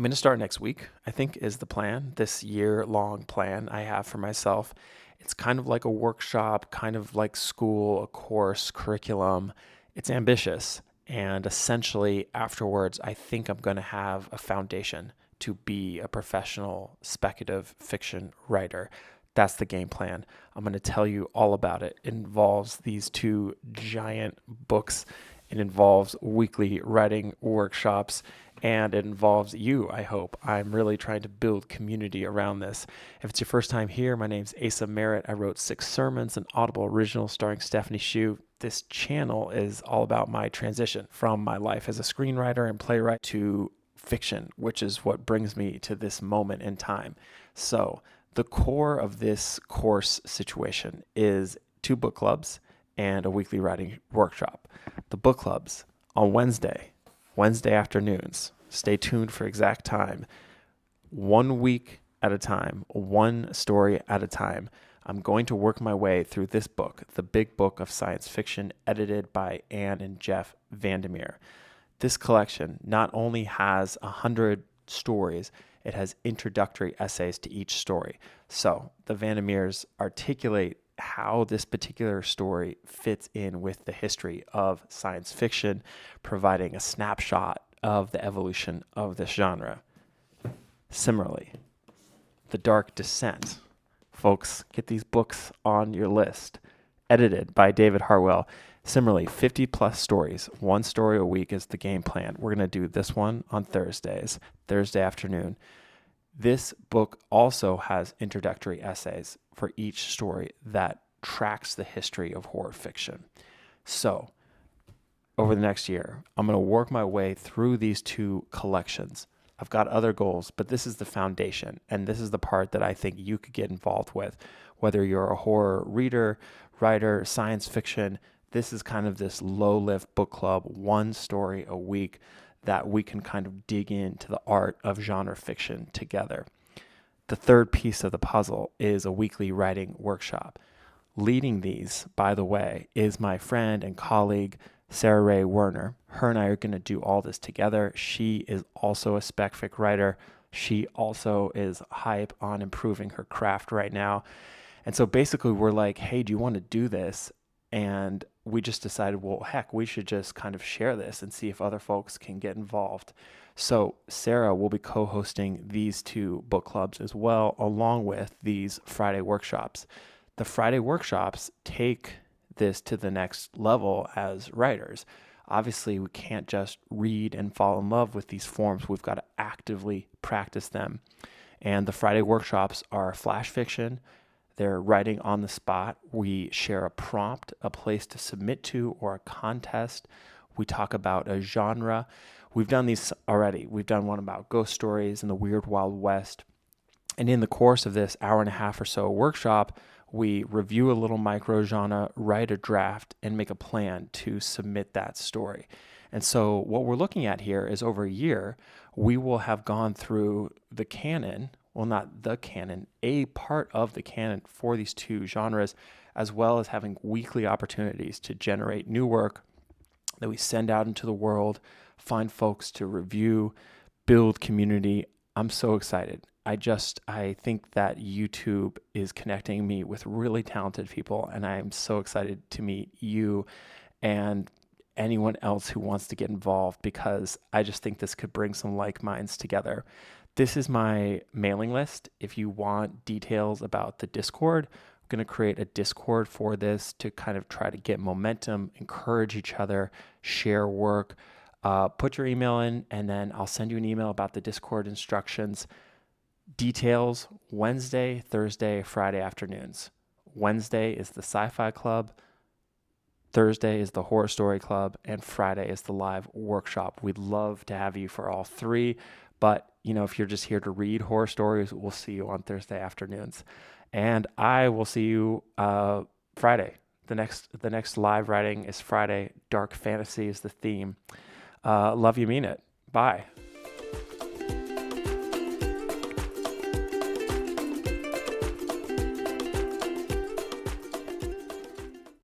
going to start next week, I think is the plan, this year-long plan I have for myself. It's kind of like a workshop, kind of like school, a course, curriculum. It's ambitious. And essentially, afterwards, I think I'm going to have a foundation to be a professional speculative fiction writer. That's the game plan. I'm going to tell you all about it. It involves these two giant books. It involves weekly writing workshops, and it involves you, I hope. I'm really trying to build community around this. If it's your first time here, my name's Asa Merritt. I wrote 6 sermons, an Audible original starring Stephanie Shue. This channel is all about my transition from my life as a screenwriter and playwright to fiction, which is what brings me to this moment in time. So the core of this course situation is 2 book clubs and a weekly writing workshop. The book clubs on Wednesday afternoons. Stay tuned for exact time. 1 week at a time, 1 story at a time. I'm going to work my way through this book, The Big Book of Science Fiction, edited by Anne and Jeff Vandermeer. This collection not only has 100 stories, it has introductory essays to each story. So the Vandermeers articulate how this particular story fits in with the history of science fiction, providing a snapshot of the evolution of this genre. Similarly, The Dark Descent. Folks, get these books on your list. Edited by David Hartwell. Similarly, 50 plus stories. 1 story a week is the game plan. We're going to do this one on Thursday afternoon. This book also has introductory essays for each story that tracks the history of horror fiction. So, over the next year, I'm going to work my way through these 2 collections. I've got other goals, but this is the foundation, and this is the part that I think you could get involved with. Whether you're a horror reader, writer, science fiction, this is kind of this low-lift book club, 1 story a week that we can kind of dig into the art of genre fiction together. The third piece of the puzzle is a weekly writing workshop. Leading these, by the way, is my friend and colleague, Sarah Ray Werner. Her and I are going to do all this together. She is also a spec fic writer. She also is hype on improving her craft right now. And so basically we're like, hey, do you want to do this? And we just decided, well, heck, we should just kind of share this and see if other folks can get involved. So Sarah will be co-hosting these 2 book clubs as well, along with these Friday workshops. The Friday workshops take this to the next level as writers. Obviously, we can't just read and fall in love with these forms. We've got to actively practice them. And the Friday workshops are flash fiction. They're writing on the spot. We share a prompt, a place to submit to, or a contest. We talk about a genre. We've done these already. We've done one about ghost stories in the Weird Wild West. And in the course of this hour and a half or so workshop, we review a little micro genre, write a draft, and make a plan to submit that story. And so what we're looking at here is over a year, we will have gone through the canon, well, not the canon, a part of the canon for these 2 genres, as well as having weekly opportunities to generate new work that we send out into the world, find folks to review, build community. I'm so excited. I think that YouTube is connecting me with really talented people, and I am so excited to meet you and anyone else who wants to get involved, because I just think this could bring some like minds together. This is my mailing list. If you want details about the Discord, I'm going to create a Discord for this to kind of try to get momentum, encourage each other, share work. Put your email in, and then I'll send you an email about the Discord instructions. Details Wednesday, Thursday, Friday afternoons. Wednesday is the Sci-Fi Club. Thursday is the Horror Story Club, and Friday is the live workshop. We'd love to have you for all 3, but if you're just here to read horror stories, we'll see you on Thursday afternoons. And I will see you Friday. The next live writing is Friday. Dark fantasy is the theme. Love you, mean it. Bye.